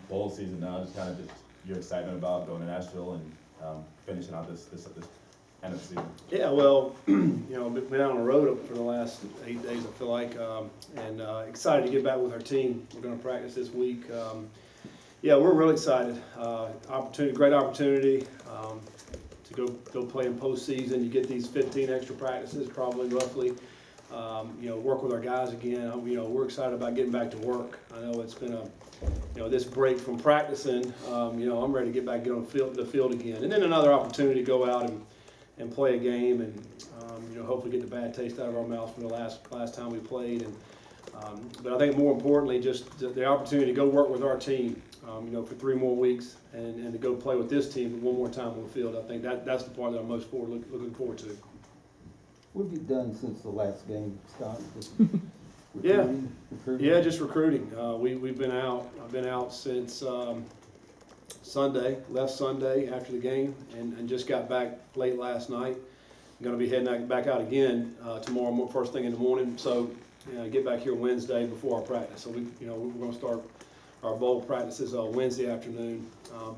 Bowl season now, just kind of just your excitement about going to Nashville and finishing out this end of the season. Yeah, well, been out on the road for the last 8 days, I feel like, and excited to get back with our team. We're going to practice this week. Yeah, we're really excited. Great opportunity to go play in postseason. You get these 15 extra practices, probably roughly. Work with our guys again. We're excited about getting back to work. I know it's been this break from practicing. I'm ready to get back, get on the field again, and then another opportunity to go out and play a game, and hopefully get the bad taste out of our mouths from the last time we played. And but I think more importantly, just the opportunity to go work with our team, for 3 more weeks, and to go play with this team one more time on the field. I think that's the part that I'm most looking forward to. What have you done since the last game, Scott? Yeah, just recruiting. We've been out. I've been out since Sunday. Left Sunday after the game, and just got back late last night. I'm going to be heading back out again tomorrow, first thing in the morning. So get back here Wednesday before our practice. So we're going to start our bowl practices Wednesday afternoon.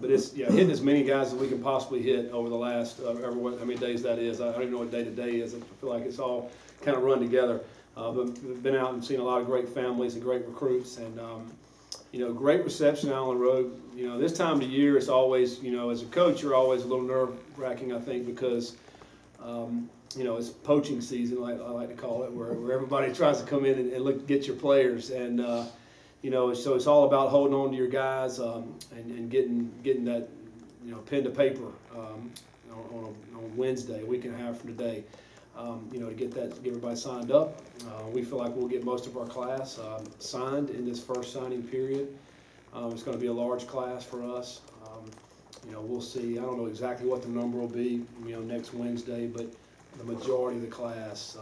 But it's hitting as many guys as we can possibly hit over the last how many days that is. I don't even know what day to day is. I feel like it's all kind of run together. But we've been out and seen a lot of great families and great recruits, and great reception out on the road. This time of the year, it's always, as a coach, you're always a little nerve-wracking, I think, because it's poaching season, like I like to call it, where everybody tries to come in and get your players, and so it's all about holding on to your guys and getting that pen to paper on Wednesday, a week and a half from today. To get everybody signed up. We feel like we'll get most of our class signed in this first signing period. It's going to be a large class for us. We'll see. I don't know exactly what the number will be, next Wednesday, but the majority of the class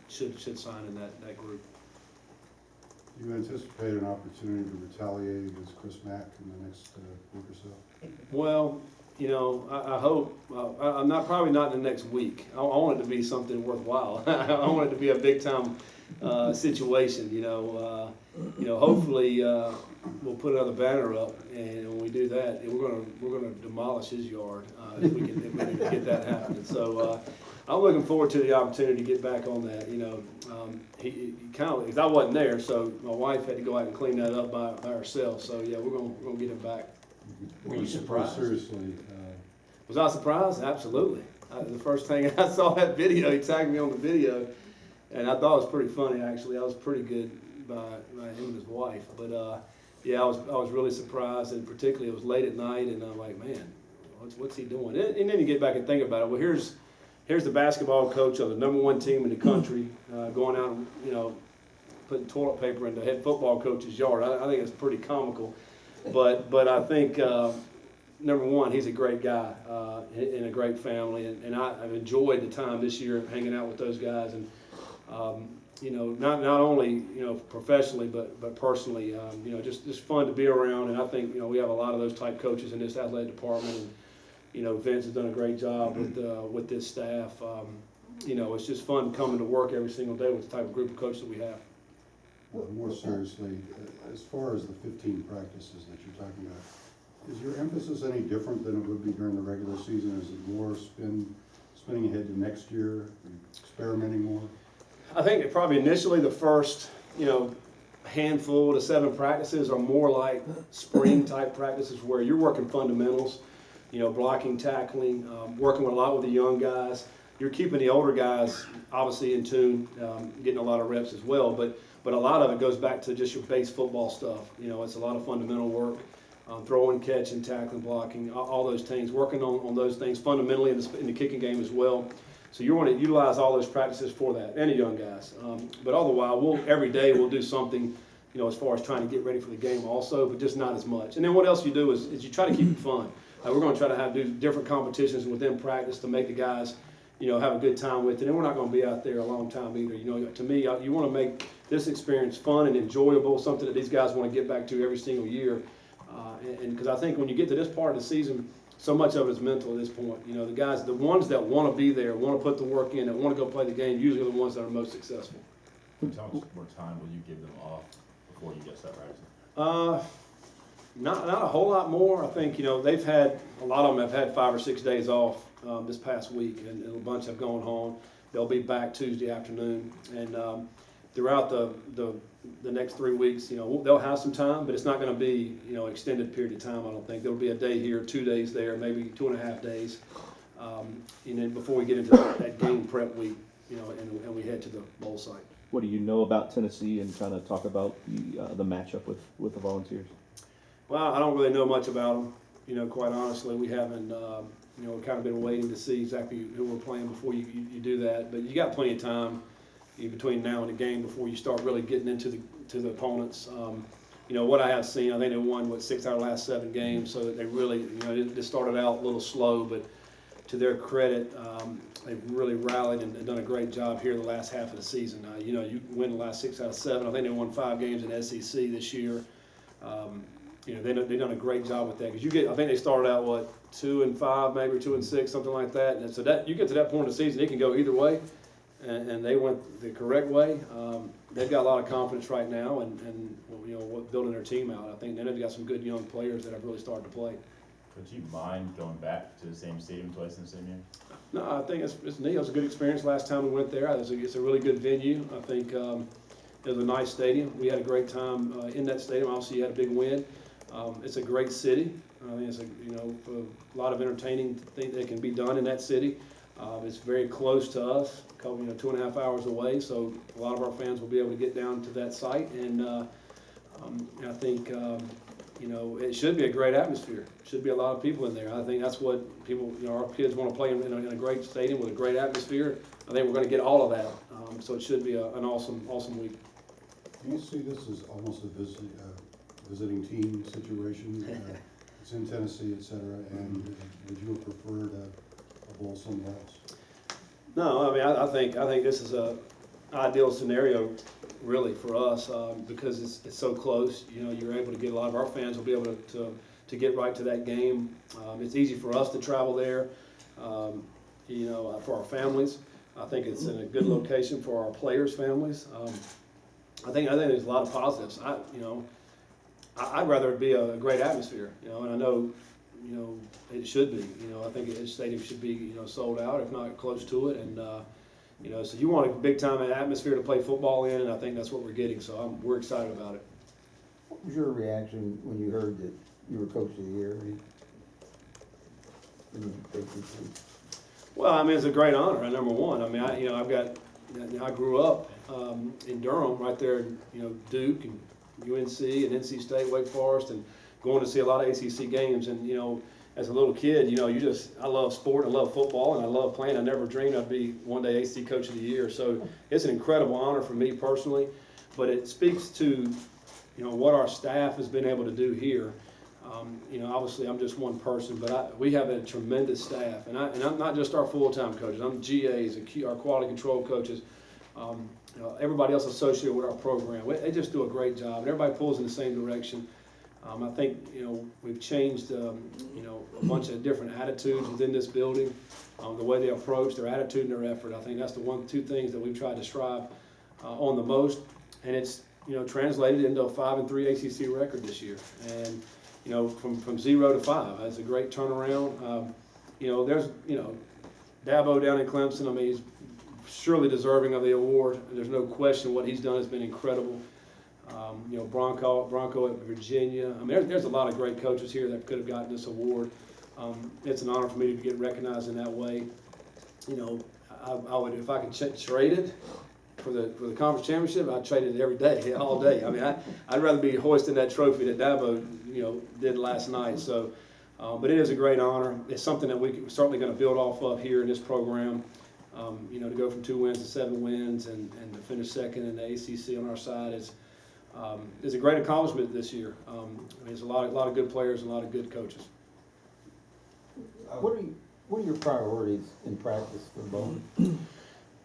should sign in that group. Do you anticipate an opportunity to retaliate against Chris Mack in the next week or so? Well, I hope. I'm probably not in the next week. I want it to be something worthwhile. I want it to be a big time situation. Hopefully we'll put another banner up, and when we do that, we're gonna demolish his yard if we can get that happening. So I'm looking forward to the opportunity to get back on that. He kind of, because I wasn't there, so my wife had to go out and clean that up by herself. So yeah, we're gonna get him back. Were you surprised? Seriously. Was I surprised? Absolutely. The first thing I saw that video, he tagged me on the video, and I thought it was pretty funny, actually. I was pretty good by him and his wife. But I was really surprised, and particularly it was late at night, and I'm like, man, what's he doing? And then you get back and think about it. Well, here's the basketball coach of the #1 team in the country going out and putting toilet paper in the head football coach's yard. I think it's pretty comical. But I think number one, he's a great guy in a great family, and I've enjoyed the time this year hanging out with those guys, and not only professionally but personally, just fun to be around. And I think we have a lot of those type coaches in this athletic department, and Vince has done a great job with this staff. It's just fun coming to work every single day with the type of group of coaches that we have. More seriously, as far as the 15 practices that you're talking about, is your emphasis any different than it would be during the regular season? Is it more spinning ahead to next year, experimenting more? I think that probably initially the first, handful to 7 practices are more like spring type practices where you're working fundamentals, blocking, tackling, working a lot with the young guys. You're keeping the older guys obviously in tune, getting a lot of reps as well, but a lot of it goes back to just your base football stuff. It's a lot of fundamental work, throwing, catching, tackling, blocking, all those things, working on those things fundamentally in the kicking game as well. So you want to utilize all those practices for that, and the young guys. But all the while, every day we'll do something, as far as trying to get ready for the game also, but just not as much. And then what else you do is you try to keep it fun. We're going to try to do different competitions within practice to make the guys, have a good time with it. And we're not going to be out there a long time either. To me, you want to make this experience fun and enjoyable, something that these guys want to get back to every single year. And because I think when you get to this part of the season, so much of it is mental at this point. The guys, the ones that want to be there, want to put the work in, that want to go play the game, usually are the ones that are most successful. How much more time will you give them off before you get set practice? Not a whole lot more. I think, they've had, a lot of them have had 5 or 6 days off this past week, and a bunch have gone home. They'll be back Tuesday afternoon, and throughout the next 3 weeks, they'll have some time, but it's not going to be, extended period of time. I don't think there'll be a day here, 2 days there, maybe 2.5 days, and then before we get into that game prep week, and we head to the bowl site. What do you know about Tennessee, and kind of talk about the matchup with the Volunteers? Well, I don't really know much about them, quite honestly. We haven't, kind of been waiting to see exactly who we're playing before you do that. But you got plenty of time between now and the game before you start really getting into the opponents. What I have seen, I think they won, 6 out of the last 7 games, so that they really, they started out a little slow, but to their credit, they've really rallied and done a great job here the last half of the season. You win the last 6 out of 7. I think they won 5 games in SEC this year. They've done a great job with that, because I think they started out 2-5, maybe 2-6, something like that. And so that you get to that point of the season, it can go either way, and they went the correct way. They've got a lot of confidence right now, and building their team out. I think they've got some good young players that have really started to play. Would you mind going back to the same stadium twice in the same year? No, I think it's neat. It was a good experience last time we went there. It's a really good venue. I think it was a nice stadium. We had a great time in that stadium. Obviously, you had a big win. It's a great city. I think it's a lot of entertaining things that can be done in that city. It's very close to us, 2.5 hours away. So a lot of our fans will be able to get down to that site, and I think it should be a great atmosphere. Should be a lot of people in there. I think that's what people, our kids want to play in a great stadium with a great atmosphere. I think we're going to get all of that. So it should be an awesome week. Do you see this as almost a visiting team situation? It's in Tennessee, et cetera, and would you have preferred a bowl somewhere else? No, I mean, I think this is a ideal scenario, really, for us, because it's so close. You're able to get, a lot of our fans will be able to get right to that game. It's easy for us to travel there, for our families. I think it's in a good location for our players' families. I think there's a lot of positives. I'd rather it be a great atmosphere, and I know, it should be. I think the stadium should be, sold out, if not close to it, and so you want a big time atmosphere to play football in, and I think that's what we're getting. So we're excited about it. What was your reaction when you heard that you were coach of the year? Well, I mean, it's a great honor. Number one, I mean, I grew up in Durham, right there, Duke and UNC and NC State, Wake Forest, and going to see a lot of ACC games. And as a little kid, I love sport, I love football, and I love playing. I never dreamed I'd be one day ACC Coach of the Year. So it's an incredible honor for me personally, but it speaks to what our staff has been able to do here. Obviously I'm just one person, but we have a tremendous staff, and I'm not just our full-time coaches. I'm GAs and our quality control coaches. Everybody else associated with our program, they just do a great job, and everybody pulls in the same direction. I think we've changed a bunch of different attitudes within this building, the way they approach, their attitude and their effort. I think that's the two things that we've tried to strive on the most, and it's translated into a 5-3 ACC record this year, and from 0 to 5. That's a great turnaround. There's Dabo down in Clemson. I mean, he's surely deserving of the award. There's no question what he's done has been incredible. Bronco at Virginia. I mean, there's a lot of great coaches here that could have gotten this award. It's an honor for me to get recognized in that way. I would, if I could trade it for the conference championship, I'd trade it every day, all day. I mean, I'd rather be hoisting that trophy that Dabo, did last night. So, but it is a great honor. It's something that we're certainly going to build off of here in this program. To go from 2 wins to 7 wins and to finish second in the ACC on our side is a great accomplishment this year. There's a lot of good players and a lot of good coaches. What are your priorities in practice for bowling?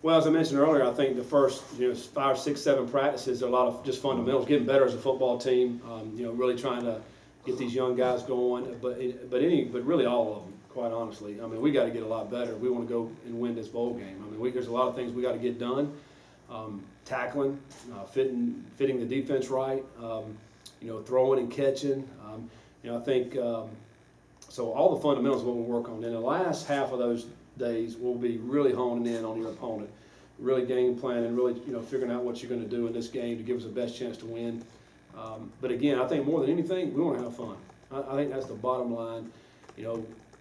Well, as I mentioned earlier, I think the first 5, 6, 7 practices are a lot of just fundamentals, getting better as a football team. Really trying to get these young guys going, but really all of them. Quite honestly, I mean, we got to get a lot better. We want to go and win this bowl game. I mean, there's a lot of things we got to get done. Tackling, fitting the defense right. throwing and catching. I think so. All the fundamentals is what we'll work on. In the last half of those days, we'll be really honing in on your opponent, really game planning, really figuring out what you're going to do in this game to give us the best chance to win. But again, I think more than anything, we want to have fun. I think that's the bottom line.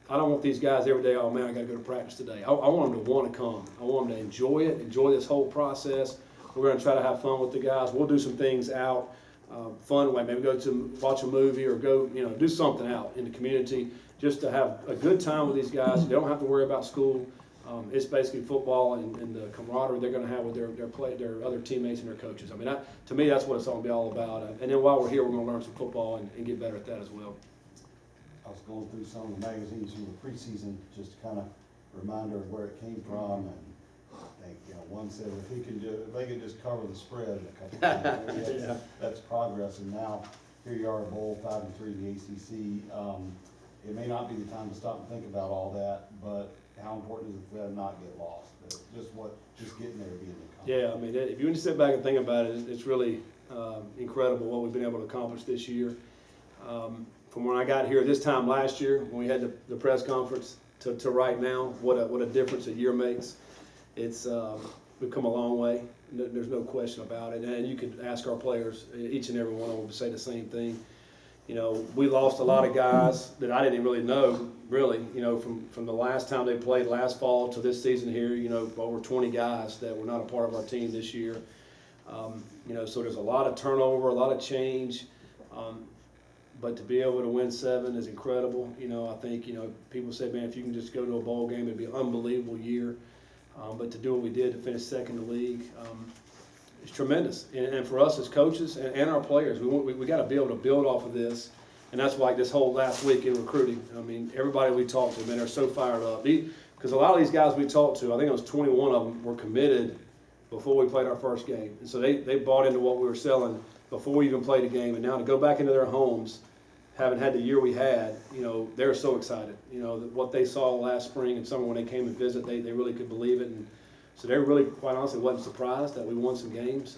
I don't want these guys every day, oh man, I got to go to practice today. I want them to want to come. I want them to enjoy it, enjoy this whole process. We're going to try to have fun with the guys. We'll do some things out, fun way, maybe go to watch a movie or go, do something out in the community just to have a good time with these guys. They don't have to worry about school. It's basically football and the camaraderie they're going to have with their other teammates and their coaches. I mean, to me, that's what it's going to be all about. And then while we're here, we're going to learn some football and get better at that as well. I was going through some of the magazines from the preseason, just to kind of reminder of where it came from, and I think, one said if they could just cover the spread a couple times, Yeah. that's progress, and now here you are, a bowl, 5-3 in the ACC. It may not be the time to stop and think about all that, but how important is it for them not get lost? Just getting there, being the Yeah, I mean, if you sit back and think about it, it's really incredible what we've been able to accomplish this year. From when I got here this time last year, when we had the press conference, to right now, what a difference a year makes. It's we've come a long way. There's no question about it. And you could ask our players, each and every one of them, to say the same thing. We lost a lot of guys that I didn't really know, from the last time they played last fall to this season here, over 20 guys that were not a part of our team this year. So there's a lot of turnover, a lot of change. But to be able to win 7 is incredible. I think, people say, man, if you can just go to a bowl game, it'd be an unbelievable year. But to do what we did to finish second in the league, it's tremendous. And for us as coaches and our players, we got to be able to build off of this. And that's why this whole last week in recruiting, I mean, everybody we talked to, man, they're so fired up. Because a lot of these guys we talked to, I think it was 21 of them, were committed before we played our first game. And so they bought into what we were selling before we even played a game. And now to go back into their homes, having had the year we had, they're so excited. What they saw last spring and summer when they came and visit, they really could believe it. And so they really, quite honestly, wasn't surprised that we won some games.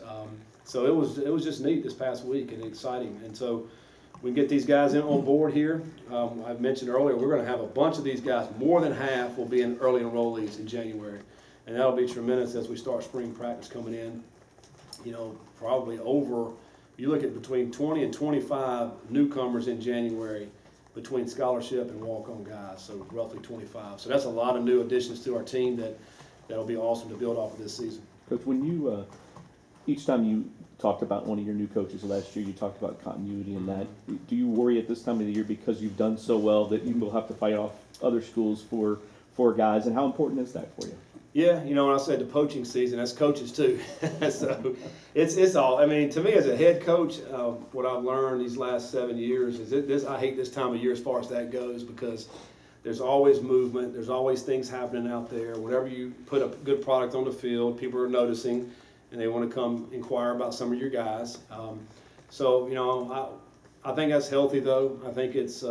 So it was just neat this past week and exciting. And so we can get these guys on board here. I've mentioned earlier, we're going to have a bunch of these guys. More than half will be in early enrollees in January. And that'll be tremendous as we start spring practice coming in. Probably over, you look at between 20 and 25 newcomers in January between scholarship and walk-on guys, so roughly 25. So that's a lot of new additions to our team that'll be awesome to build off of this season. Coach, when you, each time you talked about one of your new coaches last year, you talked about continuity and that. Do you worry at this time of the year because you've done so well that you will have to fight off other schools for guys, and how important is that for you? Yeah, when I said the poaching season, that's coaches too. So it's all. I mean, to me as a head coach, what I've learned these last 7 years is this. I hate this time of year as far as that goes because there's always movement. There's always things happening out there. Whenever you put a good product on the field, people are noticing, and they want to come inquire about some of your guys. So I think that's healthy though. I think it's.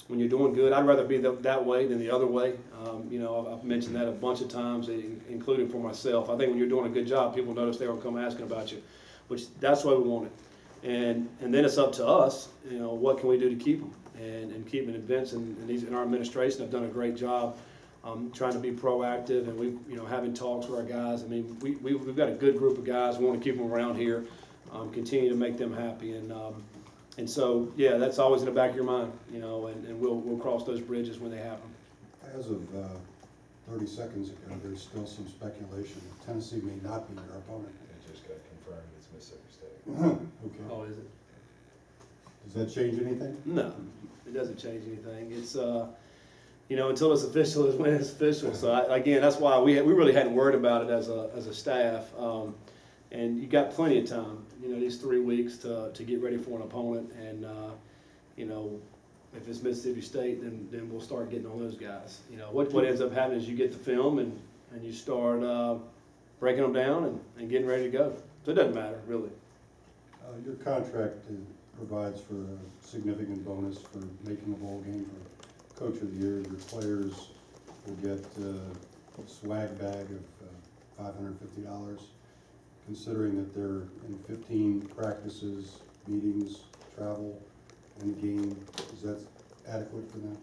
When you're doing good, I'd rather be that way than the other way. I've mentioned that a bunch of times, including for myself. I think when you're doing a good job, people notice they will come asking about you, which that's why we want it. And then it's up to us, what can we do to keep them and keep them in Vince and our administration have done a great job trying to be proactive and we having talks with our guys. I mean, we've got a good group of guys. We want to keep them around here, continue to make them happy and so, yeah, that's always in the back of your mind, and we'll cross those bridges when they happen. As of 30 seconds ago, there's still some speculation that Tennessee may not be your opponent. It just got confirmed it's Mississippi State. Okay. Oh, is it? Does that change anything? No, it doesn't change anything. It's, until it's official is when it's official. So, again, that's why we really hadn't worried about it as a staff. And you got plenty of time, these 3 weeks to get ready for an opponent. And, if it's Mississippi State, then we'll start getting on those guys. What ends up happening is you get the film and you start breaking them down and getting ready to go. So it doesn't matter, really. Your contract provides for a significant bonus for making a bowl game for Coach of the Year. Your players will get a swag bag of $550. Considering that they're in 15 practices, meetings, travel and game, is that adequate for them?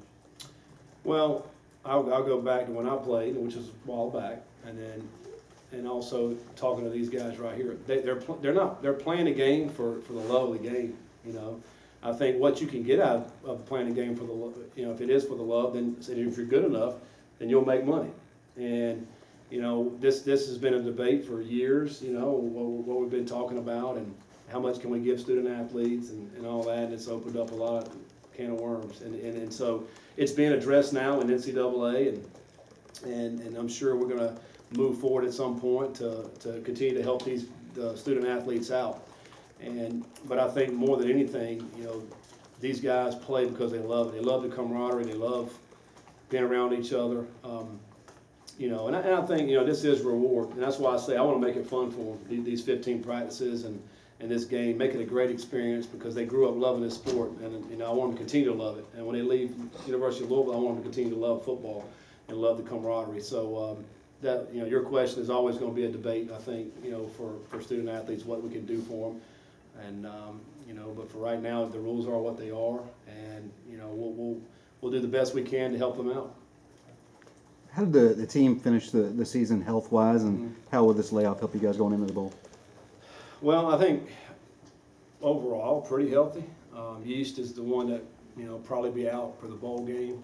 Well, I'll go back to when I played, which was a while back, and also talking to these guys right here. They're playing a game for the love of the game, you know. I think what you can get out of playing a game for if it is for the love, then if you're good enough, then you'll make money. And, you know, this has been a debate for years, you know, what we've been talking about and how much can we give student athletes and all that, and it's opened up a lot of can of worms. And so it's being addressed now in NCAA, and I'm sure we're gonna move forward at some point to continue to help these student athletes out. But I think more than anything, you know, these guys play because they love it. They love the camaraderie. They love being around each other. You know, and I think, you know, this is reward, and that's why I say I want to make it fun for them. These 15 practices and this game, make it a great experience because they grew up loving this sport, and you know, I want them to continue to love it. And when they leave University of Louisville, I want them to continue to love football and love the camaraderie. So that, you know, your question is always going to be a debate. I think, you know, for student athletes, what we can do for them. And you know, but for right now, the rules are what they are, and you know, we'll do the best we can to help them out. How did the team finish the season health-wise, and how will this layoff help you guys going into the bowl? Well, I think overall pretty healthy. Yeast is the one that, you know, probably be out for the bowl game.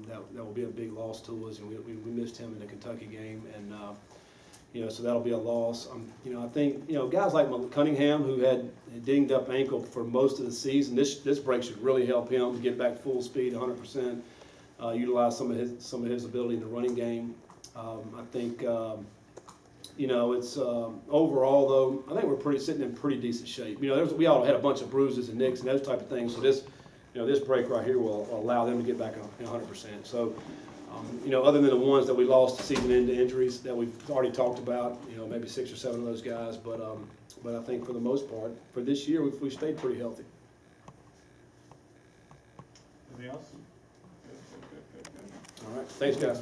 That will be a big loss to us, and we missed him in the Kentucky game, and you know, so that'll be a loss. You know, I think, you know, guys like Cunningham, who had a dinged up ankle for most of the season, this break should really help him to get back full speed, 100%. Utilize some of his ability in the running game. I think, you know, it's overall though, I think we're sitting in pretty decent shape. You know, we all had a bunch of bruises and nicks and those type of things. So this, you know, this break right here will allow them to get back 100%. So, you know, other than the ones that we lost season-end injuries that we've already talked about, you know, maybe 6 or 7 of those guys. But I think for the most part, for this year, we've stayed pretty healthy. Anything else? All right, thanks, guys.